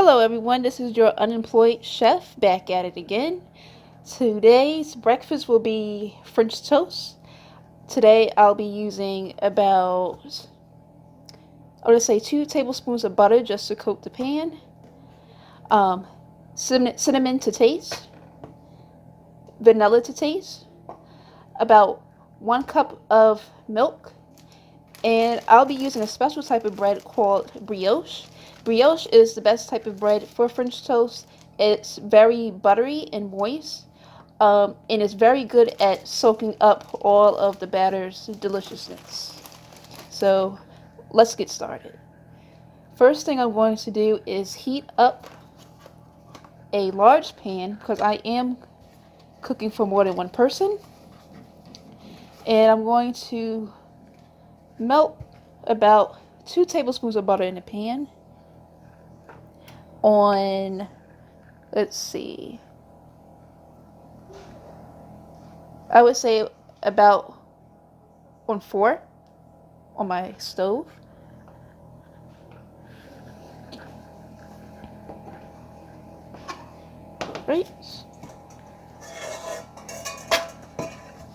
Hello everyone, this is your unemployed chef back at it again. Today's breakfast will be French toast. Today I'll be using about, I would say 2 tablespoons of butter just to coat the pan. Cinnamon to taste, vanilla to taste, about 1 cup of milk, and I'll be using a special type of bread called brioche. Brioche is the best type of bread for French toast. It's very buttery and moist, and it's very good at soaking up all of the batter's deliciousness. So let's get started. First thing I'm going to do is heat up a large pan because I am cooking for more than one person. And I'm going to melt about 2 tablespoons of butter in the pan on, let's see, I would say about on 4 on my stove. Right?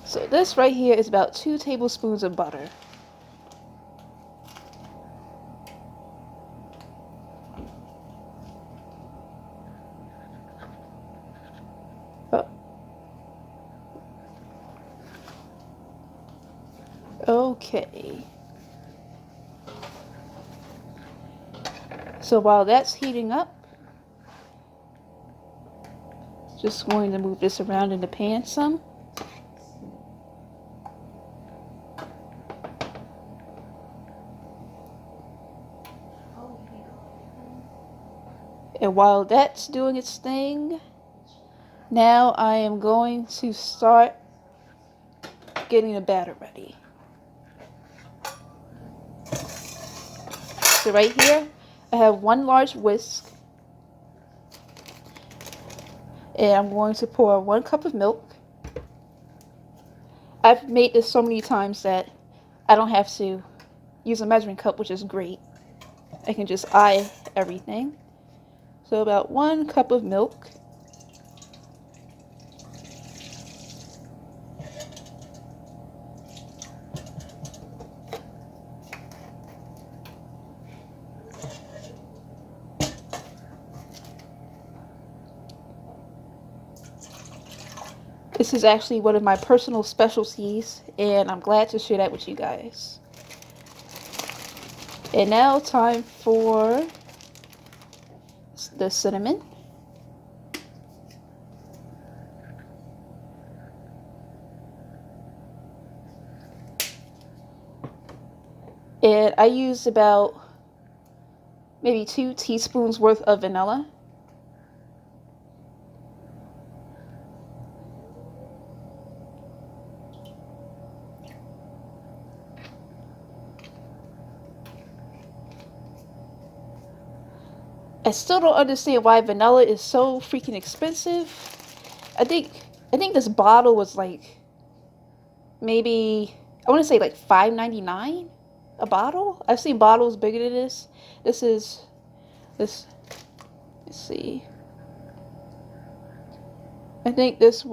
So this right here is about 2 tablespoons of butter. Okay. So while that's heating up, just going to move this around in the pan some. And while that's doing its thing, now I am going to start getting the batter ready. So right here, I have 1 large whisk. And I'm going to pour 1 cup of milk. I've made this so many times that I don't have to use a measuring cup, which is great. I can just eye everything. So about 1 cup of milk. This is actually one of my personal specialties, and I'm glad to share that with you guys. And now time for the cinnamon. And I used about maybe 2 teaspoons worth of vanilla. I still don't understand why vanilla is so freaking expensive. I think this bottle was like maybe, I want to say like $5.99 a bottle. I've seen bottles bigger than this. This is let's see. I think this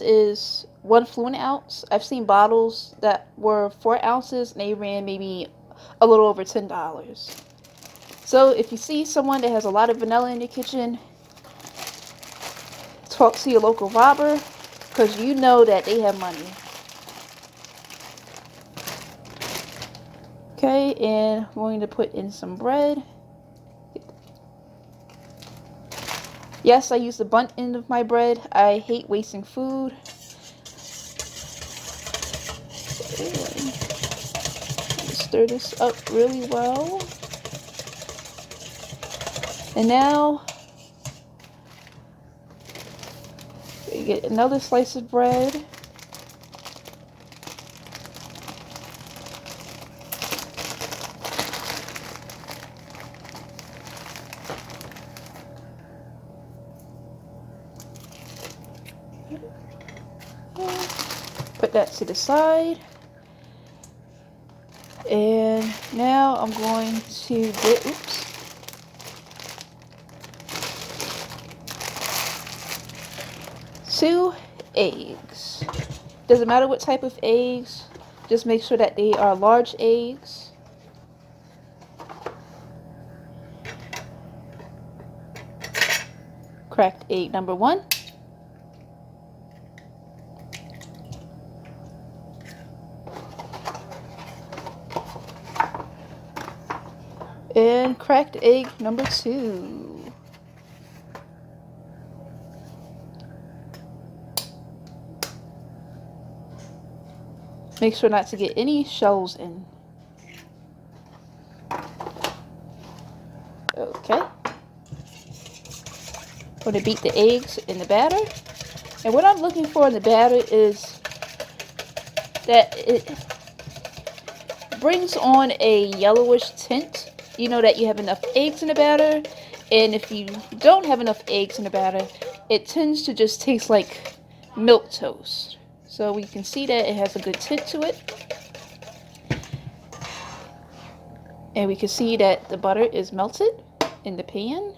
is 1 fluid ounce. I've seen bottles that were 4 ounces and they ran maybe a little over $10. So if you see someone that has a lot of vanilla in your kitchen, talk to your local robber, because you know that they have money. Okay, and I'm going to put in some bread. Yes, I use the bunt end of my bread. I hate wasting food. Stir this up really well. And now we get another slice of bread. Put that to the side. And now I'm going to get, 2 eggs. Doesn't matter what type of eggs, just make sure that they are large eggs. Cracked egg number 1. And cracked egg number 2. Make sure not to get any shells in. Okay. I'm going to beat the eggs in the batter. And what I'm looking for in the batter is that it brings on a yellowish tint. You know that you have enough eggs in the batter. And if you don't have enough eggs in the batter, it tends to just taste like milk toast. So we can see that it has a good tint to it. And we can see that the butter is melted in the pan.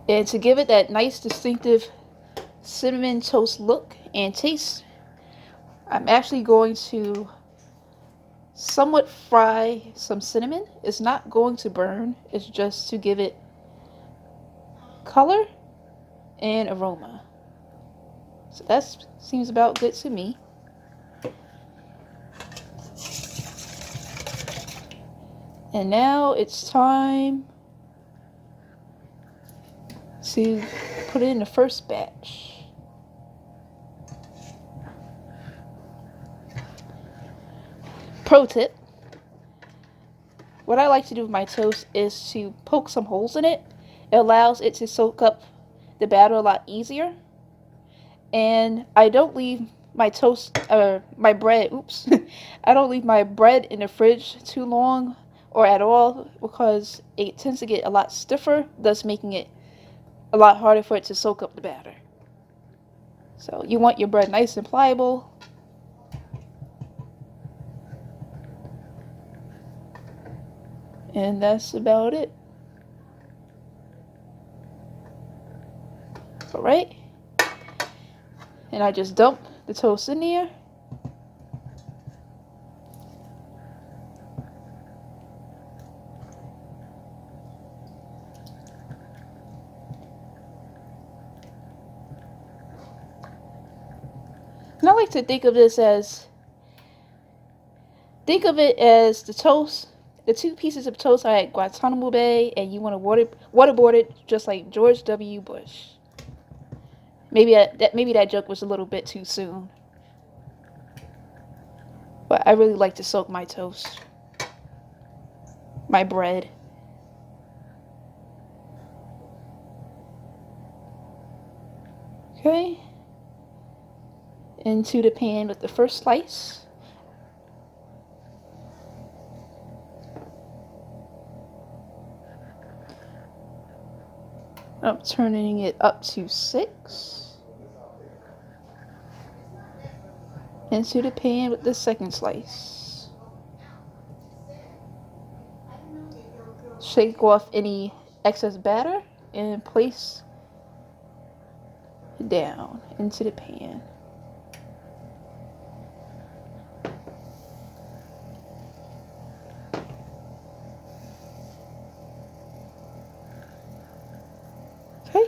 And to give it that nice distinctive cinnamon toast look and taste, I'm actually going to somewhat fry some cinnamon. It's not going to burn. It's just to give it color and aroma. So that seems about good to me. And now it's time to put it in the first batch. Pro tip. What I like to do with my toast is to poke some holes in it. It allows it to soak up the batter a lot easier. And I don't leave my my bread, I don't leave my bread in the fridge too long or at all, because it tends to get a lot stiffer, thus making it a lot harder for it to soak up the batter. So you want your bread nice and pliable. And that's about it. Alright. And I just dump the toast in there. And I like to think of it as the toast. The 2 pieces of toast are at Guantanamo Bay, and you want to waterboard it just like George W. Bush. Maybe that joke was a little bit too soon. But I really like to soak my toast, my bread. Okay. Into the pan with the first slice. I'm turning it up to 6. Into the pan with the second slice. Shake off any excess batter and place it down into the pan. Okay.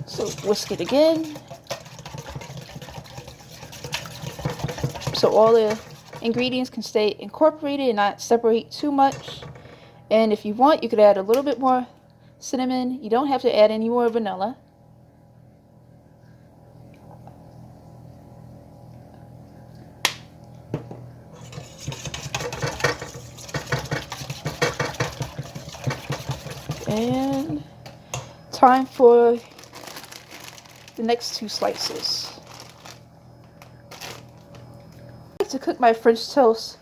So whisk it again. So all the ingredients can stay incorporated and not separate too much. And if you want, you could add a little bit more cinnamon. You don't have to add any more vanilla. And time for the next 2 slices. I like to cook my French toast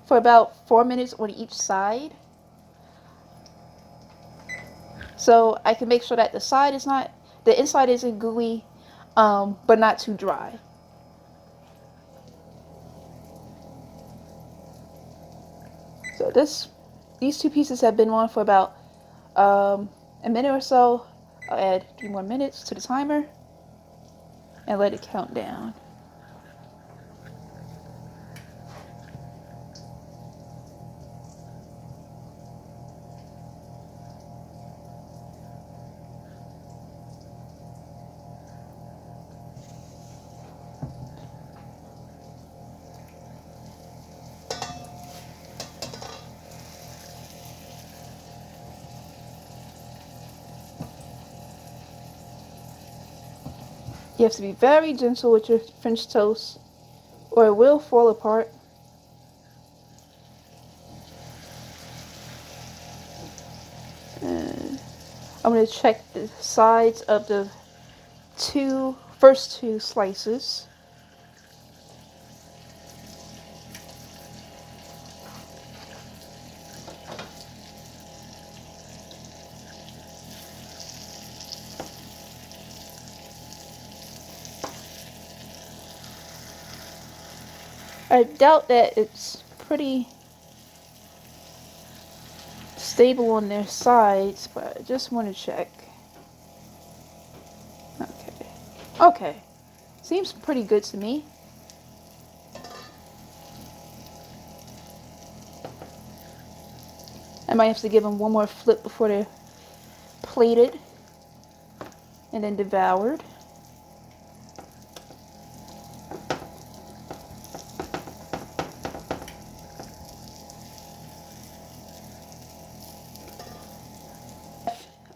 for about 4 minutes on each side. so I can make sure that the inside isn't gooey, but not too dry. So these two pieces have been on for about a minute or so. I'll add 3 more minutes to the timer and let it count down. You have to be very gentle with your French toast or it will fall apart. And I'm going to check the sides of the first two slices. I doubt that it's pretty stable on their sides, but I just want to check. Okay. Seems pretty good to me. I might have to give them one more flip before they're plated and then devoured.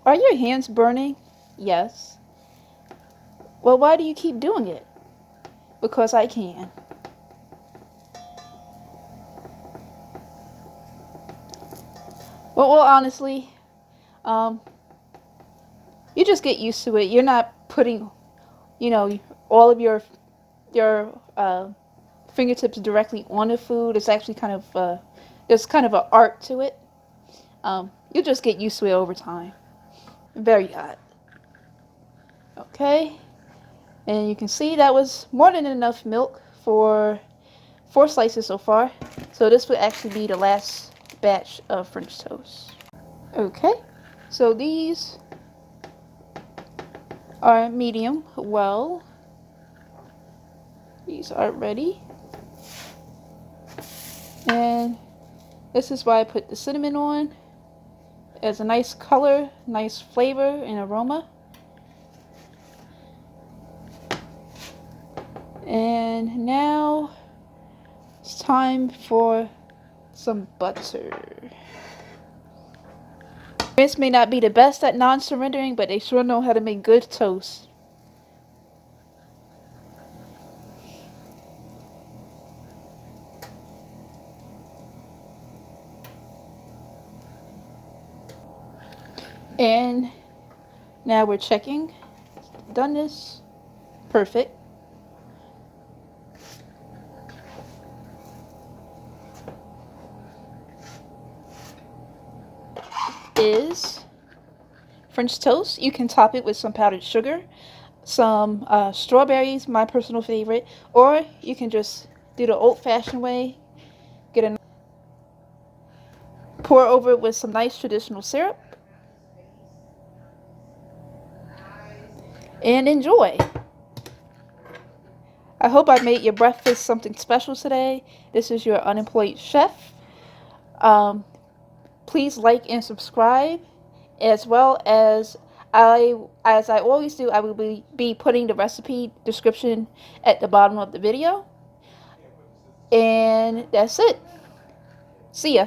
Are your hands burning? Yes. Well, why do you keep doing it? Because I can. Well, honestly, you just get used to it. You're not putting, all of your fingertips directly on the food. It's actually kind of there's kind of an art to it. You just get used to it over time. Very hot. Okay, and you can see that was more than enough milk for 4 slices so far. So this would actually be the last batch of French toast. Okay, so these are medium well. These are ready. And this is why I put the cinnamon on. It has a nice color, nice flavor and aroma. And now it's time for some butter. Parents may not be the best at non-surrendering, but they sure know how to make good toast. And now we're checking. Done this. Perfect. Is French toast. You can top it with some powdered sugar, some strawberries, my personal favorite, or you can just do the old-fashioned way. Pour over it with some nice traditional syrup and enjoy. I hope I made your breakfast something special today. This is your Unemployed Chef. Please like and subscribe, as well as I always do, I will be putting the recipe description at the bottom of the video. And that's it. See ya.